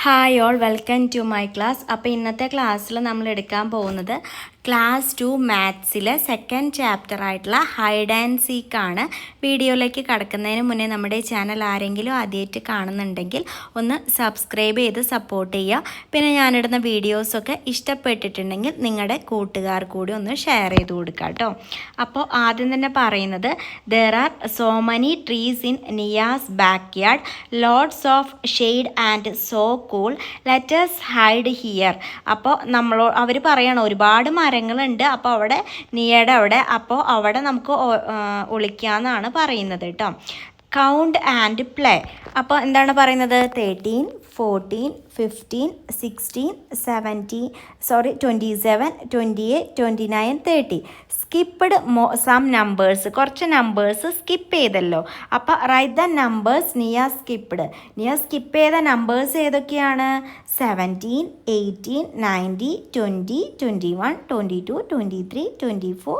Hi all welcome to my class. അപ്പോൾ ഇന്നത്തെ ക്ലാസ്സിൽ നമ്മൾ എടുക്കാൻ പോകുന്നത് ക്ലാസ് 2 മാത്സിലെ സെക്കൻഡ് ചാപ്റ്റർ ആയിട്ടുള്ള ഹൈഡ് ആൻഡ് സീക്ക് ആണ്. വീഡിയോയിലേക്ക് കടക്കുന്നതിന് മുന്നേ നമ്മുടെ ചാനൽ ആരെങ്കിലും ആദ്യമായിട്ട് കാണുന്നുണ്ടെങ്കിൽ ഒന്ന് സബ്സ്ക്രൈബ് ചെയ്ത് സപ്പോർട്ട് ചെയ്യുക. പിന്നെ ഞാനിടുന്ന വീഡിയോസൊക്കെ ഇഷ്ടപ്പെട്ടിട്ടുണ്ടെങ്കിൽ നിങ്ങളുടെ കൂട്ടുകാർ കൂടി ഒന്ന് ഷെയർ ചെയ്ത് കൊടുക്കുക കേട്ടോ. അപ്പോൾ ആദ്യം തന്നെ പറയുന്നത് there are so many trees in Niyas back yard, lots of shade and so cool, let's hide here. അപ്പോൾ അവർ പറയണം ഒരുപാട് മരങ്ങളുണ്ട്, അപ്പോൾ അവിടെ നിയയുടെ അവിടെ, അപ്പോൾ അവിടെ നമുക്ക് ഒളിക്കാമെന്നാണ് പറയുന്നത് കേട്ടോ. Count and play. അപ്പോൾ എന്താണ് പറയുന്നത്? 13, 14, 15, 16, 27, 28, 29, 30. സ്കിപ്പ്ഡ് സം നമ്പേഴ്സ്, കുറച്ച് നമ്പേഴ്സ് സ്കിപ്പ് ചെയ്തല്ലോ. അപ്പോൾ റൈറ്റ് ദ നമ്പേഴ്സ് നിയ സ്കിപ്പ്ഡ്. നിയ സ്കിപ്പ് ചെയ്ത നമ്പേഴ്സ് ഏതൊക്കെയാണ്? 17, 18, 19, 20, 21, 22, 23, 24,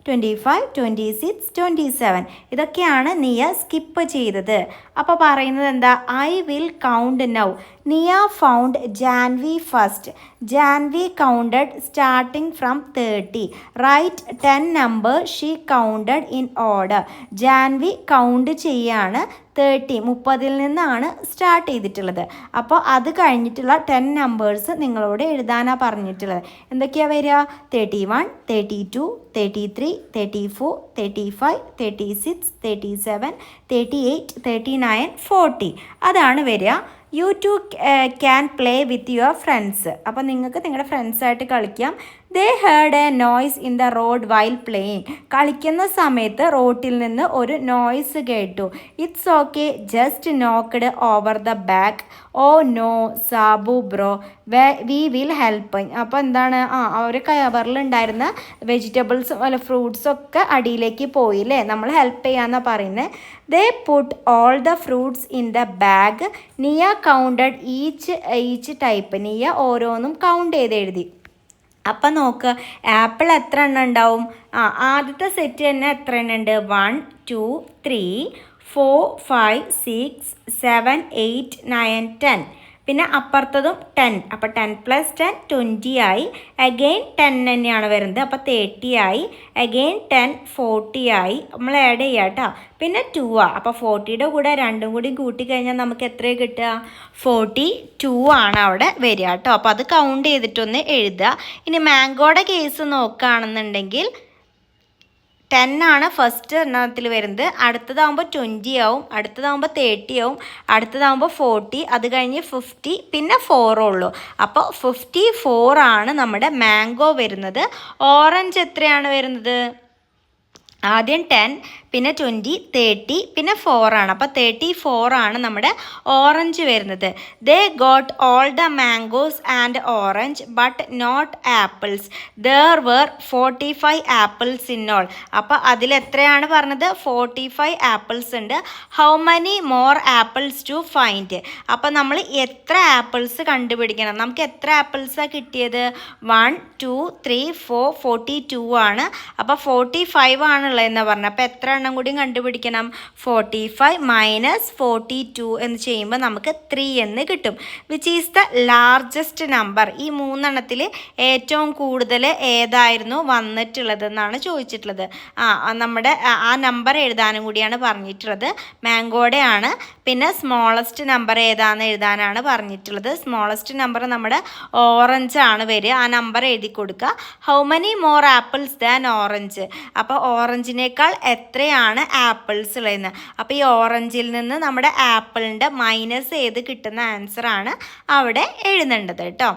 25, 26, 27. ഇതൊക്കെയാണ് നിയ സ്കിപ്പ് ചെയ്തത്. അപ്പോൾ പറയുന്നത് എന്താ? I will count now. Niya found Janvi first. Janvi counted starting from 30. Right 10 number she counted in order. Janvi count ചെയ്യാണ് 30 നിന്നാണ് സ്റ്റാർട്ട് ചെയ്തിട്ടുള്ളത്. അപ്പോൾ അത് കഴിഞ്ഞിട്ടുള്ള 10 നമ്പേഴ്സ് നിങ്ങളോട് എഴുതാനാണ് പറഞ്ഞിട്ടുള്ളത്. എന്തൊക്കെയാണ് വരിക? 31, 32, 33, 34, 35, 36, 37, 38, 39, 40. അതാണ് വരിക. You too can play with your friends. അപ്പോൾ നിങ്ങൾക്ക് നിങ്ങളുടെ ഫ്രണ്ട്സായിട്ട് കളിക്കാം. They heard a noise in the road while playing. കളിക്കുന്ന സമയത്ത് റോട്ടിൽ നിന്ന് ഒരു നോയ്സ് കേട്ടു. It's okay, just knocked over the back. Oh no Sabu bro, we will help. അപ്പോൾ എന്താണ്? അവർ കവറിലുണ്ടായിരുന്ന വെജിറ്റബിൾസും അല്ല ഫ്രൂട്ട്സും ഒക്കെ അടിയിലേക്ക് പോയില്ലേ, നമ്മൾ ഹെൽപ്പ് ചെയ്യാമെന്നാണ് പറയുന്നത്. They put all the fruits in the bag. Niya counted each type. Niya ഓരോന്നും കൗണ്ട് ചെയ്ത് എഴുതി. അപ്പം നോക്കുക, ആപ്പിൾ എത്ര എണ്ണം ഉണ്ടാവും? ആദ്യത്തെ സെറ്റ് തന്നെ എത്ര എണ്ണം ഉണ്ട്? 1, 2, 3, 4, 5, 6, 7, 8, 9, 10. പിന്നെ അപ്പുറത്തതും 10. അപ്പോൾ 10 + 10 20 ആയി. അഗെയിൻ 10 തന്നെയാണ് വരുന്നത്, അപ്പോൾ 30 ആയി. അഗെയിൻ 10 40 ആയി. നമ്മൾ ആഡ് ചെയ്യാം കേട്ടോ. പിന്നെ 2 അപ്പോൾ 40യുടെ കൂടെ 2ഉം കൂടി കൂട്ടിക്കഴിഞ്ഞാൽ നമുക്ക് എത്രയാണ് കിട്ടുക? 42 ആണ് അവിടെ വരിക കേട്ടോ. അപ്പോൾ അത് കൗണ്ട് ചെയ്തിട്ടൊന്ന് എഴുതുക. ഇനി മാംഗോയുടെ കേസ് നോക്കുകയാണെന്നുണ്ടെങ്കിൽ 10 ആണ് ഫസ്റ്റ് എണ്ണത്തിൽ വരുന്നത്. അടുത്തതാകുമ്പോൾ 20 ആവും, അടുത്തതാകുമ്പോൾ 30 ആവും, അടുത്തതാകുമ്പോൾ 40, അത് കഴിഞ്ഞ് 50, പിന്നെ 4 ഉള്ളൂ. അപ്പോൾ 54 ആണ് നമ്മുടെ മാംഗോ വരുന്നത്. ഓറഞ്ച് എത്രയാണ് വരുന്നത്? ആദ്യം 10, പിന്നെ 20, 30, പിന്നെ 4 ആണ്. അപ്പോൾ 34 ആണ് നമ്മുടെ ഓറഞ്ച് വരുന്നത്. They got all the mangoes and orange but not apples. There were 45 apples in all. അപ്പോൾ അതിലെത്രയാണ് പറഞ്ഞത്? 45 ആപ്പിൾസ് ഉണ്ട്. How many more apples to find. അപ്പോൾ നമ്മൾ എത്ര ആപ്പിൾസ് കണ്ടുപിടിക്കണം? നമുക്ക് എത്ര ആപ്പിൾസാണ് കിട്ടിയത്? 1, 2, 3, 4, 42 ആണ്. അപ്പോൾ 45 ആണുള്ളതെന്ന് പറഞ്ഞത്. അപ്പോൾ എത്ര എണ്ണം കൂടി കണ്ടുപിടിക്കണം? 45 - 42 എന്ന് ചെയ്യുമ്പോൾ നമുക്ക് 3 എന്ന് കിട്ടും. Which is the largest number. ഈ 3 എണ്ണത്തിൽ ഏറ്റവും കൂടുതൽ ഏതായിരുന്നു വന്നിട്ടുള്ളതെന്നാണ് ചോദിച്ചിട്ടുള്ളത്. നമ്മുടെ ആ നമ്പർ എഴുതാനും കൂടിയാണ് പറഞ്ഞിട്ടുള്ളത്. മാംഗോയുടെ ആണ്. പിന്നെ സ്മോളസ്റ്റ് നമ്പർ ഏതാണെന്ന് എഴുതാനാണ് പറഞ്ഞിട്ടുള്ളത്. സ്മോളസ്റ്റ് നമ്പർ നമ്മുടെ ഓറഞ്ച് ആണ് വരിക. ആ നമ്പർ എഴുതി കൊടുക്കുക. How many more apples than orange. അപ്പോൾ ഓറഞ്ചിനേക്കാൾ എത്രയാണ് ആപ്പിൾസ് ഉള്ളതെന്ന്. അപ്പോൾ ഈ ഓറഞ്ചിൽ നിന്ന് നമ്മുടെ ആപ്പിളിൻ്റെ മൈനസ് ചെയ്ത് കിട്ടുന്ന ആൻസറാണ് അവിടെ എഴുതേണ്ടത് കേട്ടോ.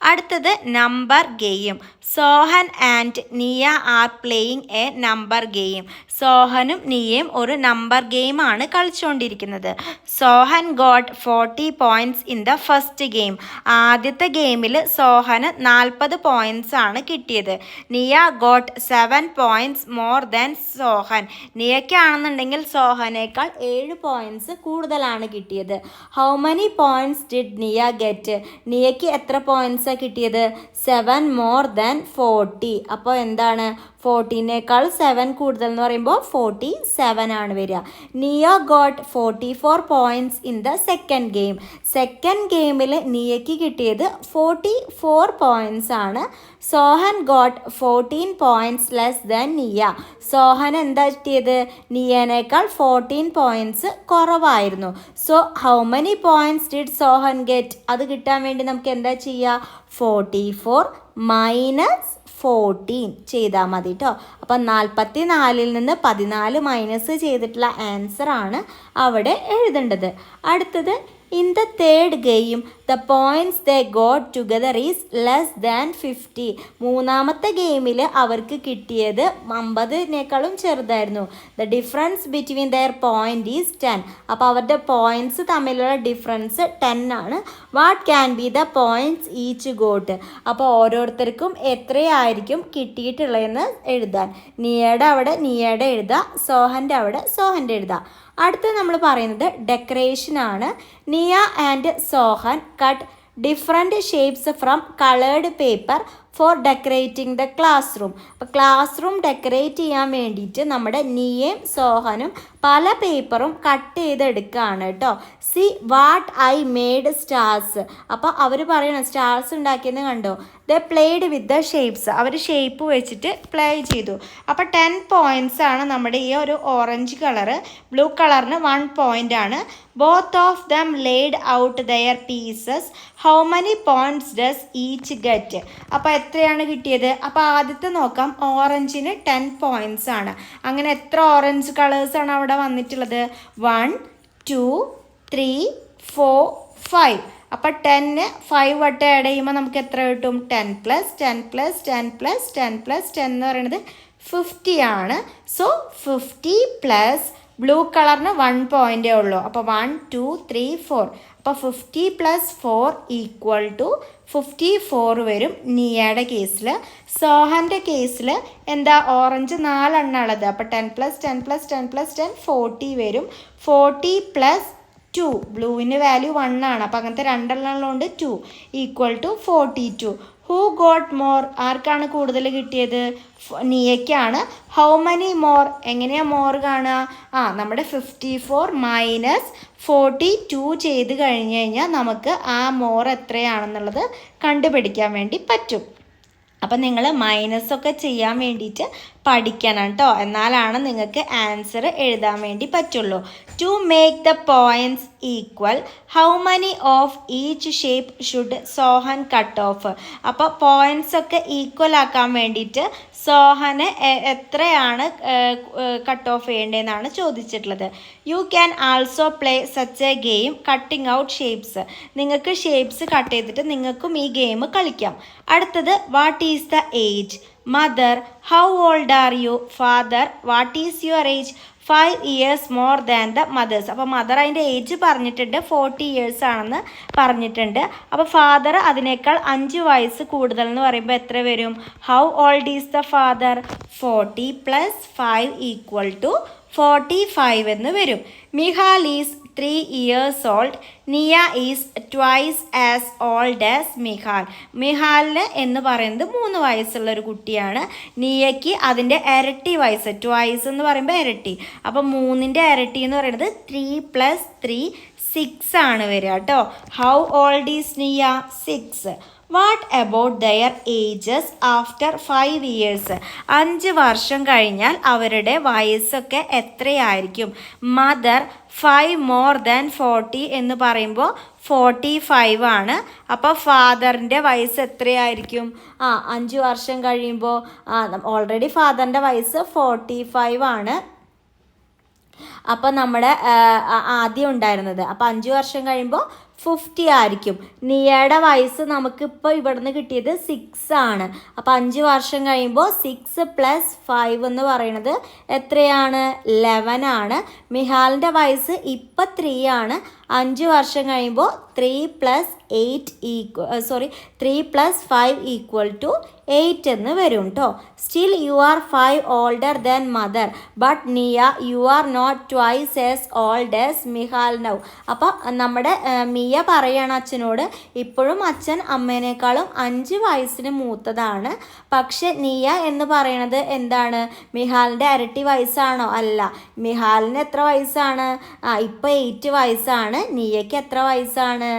അടുത്തത് number game. Sohan and Niya are playing a number game. സോഹനും നിയയും ഒരു നമ്പർ ഗെയിമാണ് കളിച്ചുകൊണ്ടിരിക്കുന്നത്. Sohan got 40 points in the first game. ആദ്യത്തെ ഗെയിമിൽ സോഹന് 40 പോയിൻറ്റ്സ് ആണ് കിട്ടിയത്. Niya got 7 points more than Sohan. നിയയ്ക്കാണെന്നുണ്ടെങ്കിൽ സോഹനേക്കാൾ 7 പോയിൻറ്റ്സ് കൂടുതലാണ് കിട്ടിയത്. How many points did Niya get. നിയയ്ക്ക് എത്ര പോയിൻറ്റ്സാണ് കിട്ടിയത്? 7 മോർ ദാൻ 40. അപ്പോൾ എന്താണ്? 14നേക്കാൾ 7 കൂടുതൽ എന്ന് പറയുമ്പോൾ 47 ആണ് വരിക. നിയ got 44 points in the second game. Second ഗെയിമിൽ നിയയ്ക്ക് കിട്ടിയത് 44 പോയിൻറ്റ്സ് ആണ്. Sohan got 14 points less than നിയ. സോഹൻ എന്താ കിട്ടിയത്? നിയനേക്കാൾ 14 പോയിൻറ്റ്സ് കുറവായിരുന്നു. So how many points did Sohan get? അത് കിട്ടാൻ വേണ്ടി നമുക്ക് എന്താ ചെയ്യുക? 44 മൈനസ് 14 ചെയ്താൽ മതി കേട്ടോ. അപ്പം 44 നിന്ന് 14 മൈനസ് ചെയ്തിട്ടുള്ള ആൻസർ ആണ് അവിടെ എഴുതേണ്ടത്. അടുത്തത്, in the third game the points they got together is less than 50. മൂന്നാമത്തെ ഗെയിമിൽ അവർക്ക് കിട്ടിയത് 50നേക്കാളും ചെറുതായിരുന്നു. The difference between their point is 10. അപ്പോൾ അവരുടെ പോയിൻറ്റ്സ് തമ്മിലുള്ള ഡിഫറൻസ് 10 ആണ്. What can be the points each got? അപ്പോൾ ഓരോരുത്തർക്കും എത്രയായിരിക്കും കിട്ടിയിട്ടുള്ളതെന്ന് എഴുതാൻ. നിയയുടെ അവിടെ നിയയുടെ എഴുതുക, സോഹൻ്റെ അവിടെ സോഹൻ്റെ എഴുതുക. അടുത്ത നമ്മൾ പറയുന്നത് ഡെക്കറേഷൻ ആണ്. Niya and Sohan cut different shapes from coloured paper for decorating the classroom. അപ്പോൾ ക്ലാസ് റൂം ഡെക്കറേറ്റ് ചെയ്യാൻ വേണ്ടിയിട്ട് നമ്മുടെ നിയയും സോഹനും പല പേപ്പറും കട്ട് ചെയ്തെടുക്കുകയാണ് കേട്ടോ. See what I made stars. അപ്പോൾ അവർ പറയണം സ്റ്റാർസ് ഉണ്ടാക്കിയെന്ന് കണ്ടോ. They played with the shapes. അവർ ഷേപ്പ് വെച്ചിട്ട് പ്ലേ ചെയ്തു. അപ്പോൾ 10 പോയിൻറ്റ്സ് ആണ് നമ്മുടെ ഈ ഒരു ഓറഞ്ച് കളറ്. ബ്ലൂ കളറിന് 1 പോയിൻ്റ് ആണ്. Both of them laid out their pieces. How many points does each get? അപ്പോൾ എത്രയാണ് കിട്ടിയത്? അപ്പോൾ ആദ്യത്തെ നോക്കാം. ഓറഞ്ചിന് 10 പോയിൻറ്റ്സ് ആണ്. അങ്ങനെ എത്ര ഓറഞ്ച് കളേഴ്സാണ് അവിടെ വന്നിട്ടുള്ളത്? 1 2 3 4 5. അപ്പോൾ 10 5 വട്ടം ആഡ് ചെയ്യുമ്പോൾ നമുക്ക് എത്ര കിട്ടും? 10 + 10 + 10 + 10 + 10 എന്ന് പറയുന്നത് 50 ആണ്. സോ 50 പ്ലസ് ബ്ലൂ കളറിന് 1 പോയിൻ്റേ ഉള്ളൂ. അപ്പോൾ 1 2 3 4. അപ്പോൾ 50 + 4 = 54 വരും നിയയുടെ കേസിൽ. സോഹൻ്റെ കേസിൽ എന്താ? ഓറഞ്ച് 4 എണ്ണമുള്ളത്. അപ്പോൾ 10 + 10 + 10 + 10 40 വരും. 40 + 2 ബ്ലൂവിന് വാല്യൂ 1 ആണ്. അപ്പോൾ അങ്ങനത്തെ 2 എണ്ണമുള്ളതുകൊണ്ട് 2 = 42. Who got more? ആർക്കാണ് കൂടുതൽ കിട്ടിയത്? നിയയ്ക്കാണ്. How many more? എങ്ങനെയാണ് മോർ കാണുക? നമ്മുടെ 54 മൈനസ് 42 ചെയ്ത് കഴിഞ്ഞ് കഴിഞ്ഞാൽ നമുക്ക് ആ മോർ എത്രയാണെന്നുള്ളത് കണ്ടുപിടിക്കാൻ വേണ്ടി പറ്റും. അപ്പം നിങ്ങൾ മൈനസൊക്കെ ചെയ്യാൻ വേണ്ടിയിട്ട് പഠിക്കണം കേട്ടോ. എന്നാലാണ് നിങ്ങൾക്ക് ആൻസർ എഴുതാൻ വേണ്ടി പറ്റുള്ളൂ. To make the points equal how many of each shape should Sohan cut off? അപ്പോൾ പോയിൻറ്റ്സ് ഒക്കെ ഈക്വൽ ആക്കാൻ വേണ്ടിയിട്ട് സോഹന് എത്രയാണ് കട്ട് ഓഫ് ചെയ്യേണ്ടതെന്നാണ് ചോദിച്ചിട്ടുള്ളത്. You can also play such a game cutting out shapes. നിങ്ങൾക്ക് ഷേപ്സ് കട്ട് ചെയ്തിട്ട് നിങ്ങൾക്കും ഈ ഗെയിം കളിക്കാം. അടുത്തത്, what is the age? Mother, how old are you? Father, what is your age? 5 years more than the mother's. അപ്പോൾ mother അതിൻ്റെ age പറഞ്ഞിട്ടുണ്ട്, 40 years ആണെന്ന് പറഞ്ഞിട്ടുണ്ട്. അപ്പോൾ ഫാദർ അതിനേക്കാൾ 5 വയസ്സ് കൂടുതൽ എന്ന് പറയുമ്പോൾ എത്ര വരും? How old is the father? 40 + 5 = 45 എന്ന് വരും. Mihal is 3 years old. Niya is twice as old as Mihal. മിഹാലിന് എന്ന് പറയുന്നത് 3 വയസ്സുള്ളൊരു കുട്ടിയാണ്. നിയയ്ക്ക് അതിൻ്റെ ഇരട്ടി വയസ്സ്. ട്വൈസ് എന്ന് പറയുമ്പോൾ ഇരട്ടി. അപ്പോൾ 3ൻ്റെ ഇരട്ടി എന്ന് പറയുന്നത് 3 + 3 6 ആണ് വരിക കേട്ടോ. ഹൗ ഓൾഡ് ഈസ് നിയ? 6. What about their ages after 5 years? 5 വർഷം കഴിഞ്ഞാൽ അവരുടെ വയസ്സൊക്കെ എത്രയായിരിക്കും? മദർ 5 more than 40 എന്ന് പറയുമ്പോൾ 45 ആണ്. അപ്പോൾ ഫാദറിൻ്റെ വയസ്സ് എത്രയായിരിക്കും? 5 വർഷം കഴിയുമ്പോൾ ഓൾറെഡി ഫാദറിൻ്റെ വയസ്സ് 45 ആണ്. അപ്പോൾ നമ്മുടെ ആദ്യം ഉണ്ടായിരുന്നത്. അപ്പോൾ 5 വർഷം കഴിയുമ്പോൾ 50 ആയിരിക്കും. നിയയുടെ വയസ്സ് നമുക്കിപ്പോൾ ഇവിടുന്ന് കിട്ടിയത് 6 ആണ്. അപ്പോൾ 5 വർഷം കഴിയുമ്പോൾ 6 + 5 എന്ന് പറയുന്നത് എത്രയാണ്? 11 ആണ്. മിഹാലിൻ്റെ വയസ്സ് ഇപ്പം 3 ആണ്. 5 വർഷം കഴിയുമ്പോൾ 3 + 5 = 8 എന്ന് വരും കേട്ടോ. Still you are 5 older than mother but Niya you are not twice as old as Mihal now. അപ്പോൾ നമ്മുടെ മിയ പറയാണ് അച്ഛനോട്, ഇപ്പോഴും അച്ഛൻ അമ്മേനേക്കാളും 5 വയസ്സിന് മൂത്തതാണ്. പക്ഷെ നിയ എന്ന് പറയണത് എന്താണ്, മിഹാലിൻ്റെ ഇരട്ടി വയസ്സാണോ? അല്ല. മിഹാലിന് എത്ര വയസ്സാണ്? ഇപ്പോൾ 8 വയസ്സാണ്. നിയയ്ക്ക് എത്ര വയസ്സാണ്?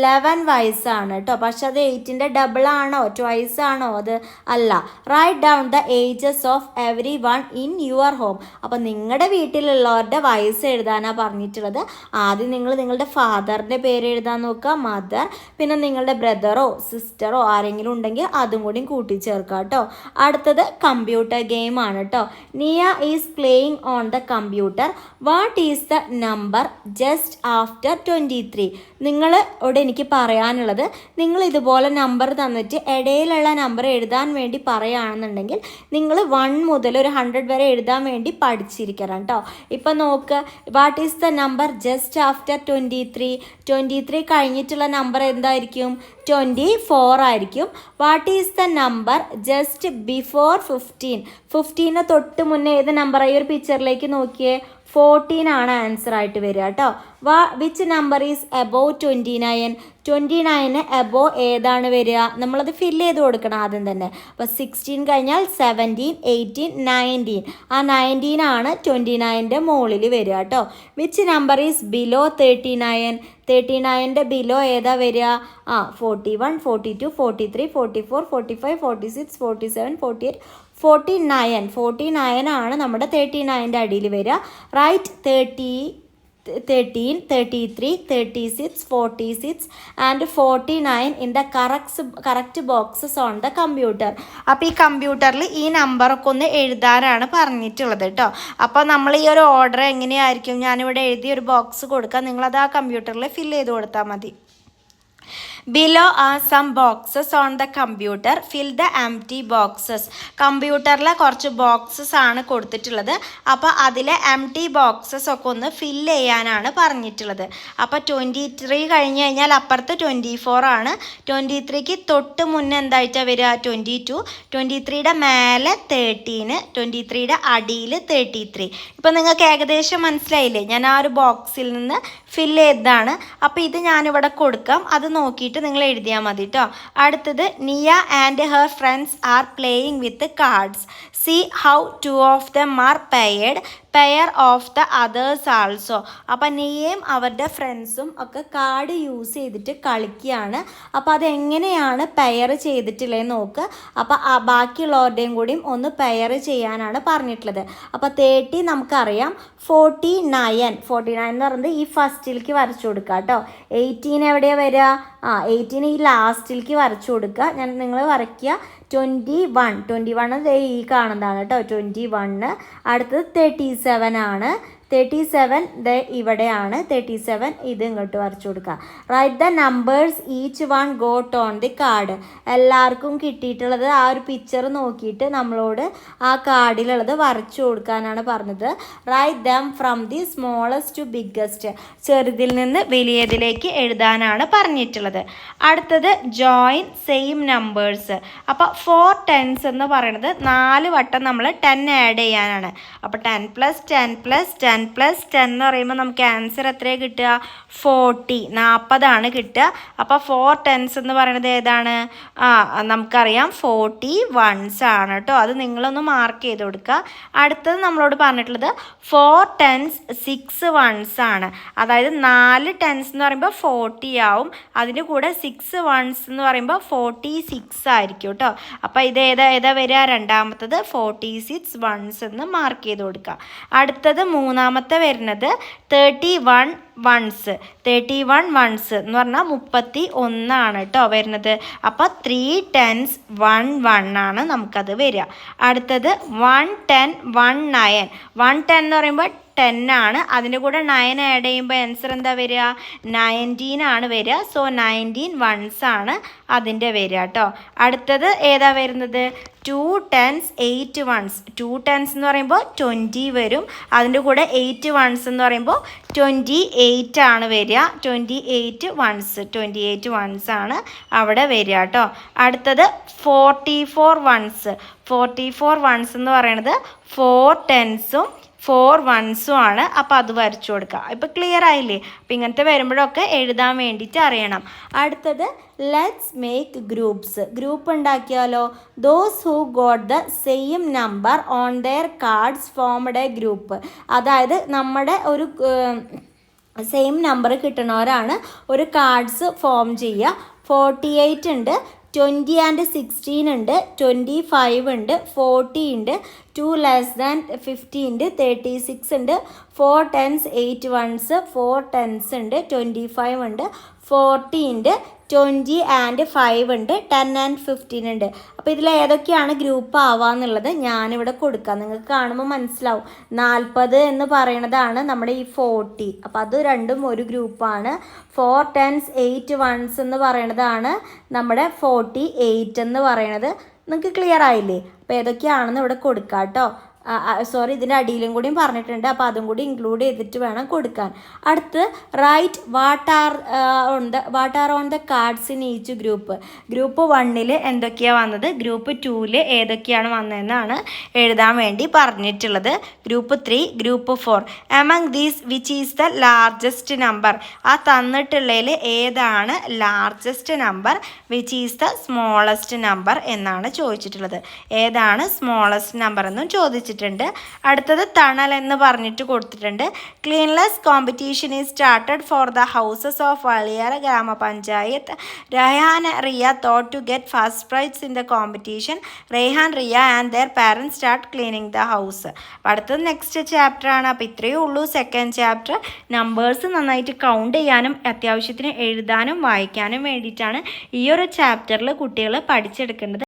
11 വയസ്സാണ് കേട്ടോ. പക്ഷെ അത് 8ൻ്റെ ഡബിൾ ആണോ, ട്വൈസ് ആണോ? അത് അല്ല. Write down the ages of everyone in your home. അപ്പം നിങ്ങളുടെ വീട്ടിലുള്ളവരുടെ വയസ്സ് എഴുതാനാണ് പറഞ്ഞിട്ടുള്ളത്. ആദ്യം നിങ്ങൾ നിങ്ങളുടെ ഫാദറിൻ്റെ പേര് എഴുതാൻ നോക്കുക, മദർ, പിന്നെ നിങ്ങളുടെ ബ്രദറോ സിസ്റ്ററോ ആരെങ്കിലും ഉണ്ടെങ്കിൽ അതും കൂടി കൂട്ടിച്ചേർക്കുക കേട്ടോ. അടുത്തത് കമ്പ്യൂട്ടർ ഗെയിം ആണ് കേട്ടോ. നിയ is playing on the computer. What is the number just after 23? നിങ്ങളോട് എനിക്ക് പറയാനുള്ളത്, നിങ്ങൾ ഇതുപോലെ നമ്പർ തന്നിട്ട് ഇടയിലുള്ള നമ്പർ എഴുതാൻ വേണ്ടി പറയുകയാണെന്നുണ്ടെങ്കിൽ നിങ്ങൾ 1 മുതൽ ഒരു 100 വരെ എഴുതാൻ വേണ്ടി പഠിച്ചിരിക്കണം കേട്ടോ. ഇപ്പം നോക്ക്, what is the number just after 23? 23 കഴിഞ്ഞിട്ടുള്ള നമ്പർ എന്തായിരിക്കും? 24 ആയിരിക്കും. What is the number just before 15? 15 തൊട്ട് മുന്നേ ഏത് നമ്പറായി? ഒരു പിക്ചറിലേക്ക് നോക്കിയേ, 14 ആണ് ആൻസർ ആയിട്ട് വരിക കേട്ടോ. Which number is above 29? 29 above ഏതാണ് വരിക? നമ്മളത് ഫില്ല് ചെയ്ത് കൊടുക്കണം ആദ്യം തന്നെ. അപ്പോൾ 16 കഴിഞ്ഞാൽ 17, 18, 19. ആ 19 ആണ് 29ൻ്റെ മുകളിൽ വരിക കേട്ടോ. Which number is below 39? 39ൻ്റെ ബിലോ ഏതാ വരിക? 41, 42, 43, 44, 45, 46, 47, 48, 49. 49 ആണ് നമ്മുടെ 39ൻ്റെ അടിയിൽ വരിക. Right 13, 33, 36, 46 and 49 in the correct boxes on the computer. അപ്പോൾ ഈ കമ്പ്യൂട്ടറിൽ ഈ നമ്പറൊക്കെ ഒന്ന് എഴുതാനാണ് പറഞ്ഞിട്ടുള്ളത് കേട്ടോ. അപ്പോൾ നമ്മൾ ഈ ഒരു ഓർഡർ എങ്ങനെയായിരിക്കും, ഞാനിവിടെ എഴുതി ഒരു ബോക്സ് കൊടുക്കാം, നിങ്ങളത് ആ കമ്പ്യൂട്ടറിൽ ഫില്ല് ചെയ്ത് കൊടുത്താൽ മതി. Below are some boxes on the computer. Fill the empty boxes. കമ്പ്യൂട്ടറിലെ കുറച്ച് ബോക്സസ് ആണ് കൊടുത്തിട്ടുള്ളത്. അപ്പോൾ അതിലെ എംറ്റി ബോക്സസ് ഒക്കെ ഒന്ന് ഫില്ല് ചെയ്യാനാണ് പറഞ്ഞിട്ടുള്ളത്. അപ്പോൾ 23 കഴിഞ്ഞ് കഴിഞ്ഞാൽ അപ്പുറത്ത് 24 ആണ്. 23ക്ക് തൊട്ട് മുന്നേ എന്തായിട്ടാണ് വരിക? 22. 23യുടെ മേലെ 13, 23യുടെ അടിയിൽ 33. ഇപ്പോൾ നിങ്ങൾക്ക് ഏകദേശം മനസ്സിലായില്ലേ? ഞാൻ ആ ഒരു ബോക്സിൽ നിന്ന് ഫില്ല് ചെയ്തതാണ്. അപ്പോൾ ഇത് ഞാനിവിടെ കൊടുക്കാം, അത് നോക്കിയിട്ട് നിങ്ങൾ എഴുതിയാൽ മതി കേട്ടോ. അടുത്തത്, നിയ and her friends are playing with cards. See how 2 of them are paired. Pair of the others also. അപ്പം നിയയും അവരുടെ ഫ്രണ്ട്സും ഒക്കെ കാർഡ് യൂസ് ചെയ്തിട്ട് കളിക്കുകയാണ്. അപ്പോൾ അതെങ്ങനെയാണ് പെയർ ചെയ്തിട്ടുള്ളത് നോക്ക്. അപ്പോൾ ബാക്കിയുള്ളവരുടെയും കൂടിയും ഒന്ന് പെയർ ചെയ്യാനാണ് പറഞ്ഞിട്ടുള്ളത്. അപ്പോൾ 30 നമുക്കറിയാം. 49 എന്ന് പറയുന്നത് ഈ ഫസ്റ്റിലേക്ക് വരച്ചു കൊടുക്കുക കേട്ടോ. 18 എവിടെയാണ് വരിക? 18 ഈ ലാസ്റ്റിലേക്ക് വരച്ചു കൊടുക്കുക. നിങ്ങൾ വരയ്ക്കുക. 21 ഈ കാണുന്നതാണ് കേട്ടോ. 21. അടുത്തത് 37 ആണ്. 37 ഇവിടെയാണ്. 37 ഇത് ഇങ്ങോട്ട് വരച്ചു കൊടുക്കുക. Write the numbers each one got on the card. എല്ലാവർക്കും കിട്ടിയിട്ടുള്ളത് ആ ഒരു പിക്ചർ നോക്കിയിട്ട് നമ്മളോട് ആ കാർഡിലുള്ളത് വരച്ചു കൊടുക്കാനാണ് പറഞ്ഞത്. Write them from the smallest to biggest. ചെറുതിൽ നിന്ന് വലിയതിലേക്ക് എഴുതാനാണ് പറഞ്ഞിട്ടുള്ളത്. അടുത്തത് ജോയിൻ സെയിം നമ്പേഴ്സ്. അപ്പോൾ 4 10s എന്ന് പറയുന്നത് 4 വട്ടം നമ്മൾ 10 ആഡ് ചെയ്യാനാണ്. അപ്പോൾ 10 + 10 + 10 + 10 എന്ന് പറയുമ്പോൾ നമുക്ക് ആൻസർ എത്രയാണ് കിട്ടുക? 40 കിട്ടുക. അപ്പോൾ 4 10s എന്ന് പറയുന്നത് ഏതാണ്? നമുക്കറിയാം 41s ആണ് കേട്ടോ. അത് നിങ്ങളൊന്ന് മാർക്ക് ചെയ്ത് കൊടുക്കുക. അടുത്തത് നമ്മളോട് പറഞ്ഞിട്ടുള്ളത് 4 10s 6 1s ആണ്. അതായത് 4 10s എന്ന് പറയുമ്പോൾ 40 ആവും. അതിൻ്റെ കൂടെ 6 1s എന്ന് പറയുമ്പോൾ 46 ആയിരിക്കും കേട്ടോ. അപ്പോൾ ഇത് ഏതാ വരിക? രണ്ടാമത്തത് 46 1s എന്ന് മാർക്ക് ചെയ്ത് കൊടുക്കുക. അടുത്തത് മൂന്നാമത്തെ വരുന്നത് 31 1s. 31 1s എന്ന് പറഞ്ഞാൽ 31 ആണ് കേട്ടോ വരുന്നത്. അപ്പോൾ 3 10s 1 1 ആണ് നമുക്കത് വരിക. അടുത്തത് 1 10 1 9. 1 10 എന്ന് പറയുമ്പോൾ 10 ആണ്. അതിൻ്റെ കൂടെ 9 ആഡ് ചെയ്യുമ്പോൾ ആൻസർ എന്താ വരിക? 19 ആണ് വരിക. സോ 19 1s ആണ് അതിൻ്റെ വരിക കേട്ടോ. അടുത്തത് ഏതാ വരുന്നത്? 2 10s 8 1s. 2 10s എന്ന് പറയുമ്പോൾ 20 വരും. അതിൻ്റെ കൂടെ 8 1s എന്ന് പറയുമ്പോൾ 28 ആണ് വരിക. 28 വൺസ് ആണ് അവിടെ വരിക കേട്ടോ. അടുത്തത് 44 വൺസ് എന്ന് പറയുന്നത് 4 ടെൻസും 4 വൺസും ആണ്. അപ്പോൾ അത് വരച്ചു കൊടുക്കുക. ഇപ്പോൾ ക്ലിയർ ആയില്ലേ? അപ്പം ഇങ്ങനത്തെ വരുമ്പോഴൊക്കെ എഴുതാൻ വേണ്ടിയിട്ട് അറിയണം. അടുത്തത് ലെറ്റ്സ് മേക്ക് ഗ്രൂപ്പ് ഉണ്ടാക്കിയാലോ. Those who got the same number on their cards formed a group. അതായത് നമ്മുടെ ഒരു സെയിം നമ്പർ കിട്ടുന്നവരാണ് ഒരു കാർഡ്സ് ഫോം ചെയ്യുക. 48 ഉണ്ട്, 20 and 16 ഉണ്ട്, 25 ഉണ്ട്, 40 ഉണ്ട്, 2 less than 50 ഉണ്ട്, 36 ഉണ്ട്, 4 tens 8 ones, 4 tens ഉണ്ട്, 25 ഉണ്ട്, 40 ഉണ്ട്, 20 and 5 ഉണ്ട്, 10 and 15 ഉണ്ട്. അപ്പോൾ ഇതിൽ ഏതൊക്കെയാണ് ഗ്രൂപ്പ് ആവാന്നുള്ളത് ഞാനിവിടെ കൊടുക്കാം. നിങ്ങൾക്ക് കാണുമ്പോൾ മനസ്സിലാവും. 40 എന്ന് പറയുന്നതാണ് നമ്മുടെ ഈ 40. അപ്പോൾ അത് രണ്ടും ഒരു ഗ്രൂപ്പാണ്. 4 tens 8 ones എന്ന് പറയുന്നതാണ് നമ്മുടെ 48 എന്ന് പറയുന്നത്. നിങ്ങൾക്ക് ക്ലിയർ ആയില്ലേ? അപ്പോൾ ഏതൊക്കെയാണെന്ന് ഇവിടെ കൊടുക്കാം കേട്ടോ. സോറി, ഇതിൻ്റെ അടിയിലും കൂടിയും പറഞ്ഞിട്ടുണ്ട്. അപ്പോൾ അതും കൂടി ഇൻക്ലൂഡ് ചെയ്തിട്ട് വേണം കൊടുക്കാൻ. അടുത്ത് write what are on the cards in each group. Group 1 എന്തൊക്കെയാണ് വന്നത്, ഗ്രൂപ്പ് 2 ഏതൊക്കെയാണ് വന്നതെന്നാണ് എഴുതാൻ വേണ്ടി പറഞ്ഞിട്ടുള്ളത്. Group 3, group 4. Among these which is the largest number. ആ തന്നിട്ടുള്ളതിൽ ഏതാണ് largest number, which is the smallest number എന്നാണ് ചോദിച്ചിട്ടുള്ളത്. ഏതാണ് സ്മോളസ്റ്റ് നമ്പർ എന്നും ചോദിച്ചിട്ടുണ്ട്. അടുത്തത് തണൽ എന്ന് പറഞ്ഞിട്ട് കൊടുത്തിട്ടുണ്ട്. Cleanliness competition is started for the houses of Valiyar ഗ്രാമപഞ്ചായത്ത്. Rehan Riya thought to get first prize in the competition. Rehan Riya and their parents start cleaning the house. അടുത്തത് നെക്സ്റ്റ് ചാപ്റ്റർ ആണ്. അപ്പോൾ ഇത്രയേ ഉള്ളൂ സെക്കൻഡ് ചാപ്റ്റർ. നമ്പേഴ്സ് നന്നായിട്ട് കൗണ്ട് ചെയ്യാനും അത്യാവശ്യത്തിന് എഴുതാനും വായിക്കാനും വേണ്ടിയിട്ടാണ് ഈ ഒരു ചാപ്റ്ററിൽ കുട്ടികൾ പഠിച്ചെടുക്കേണ്ടത്.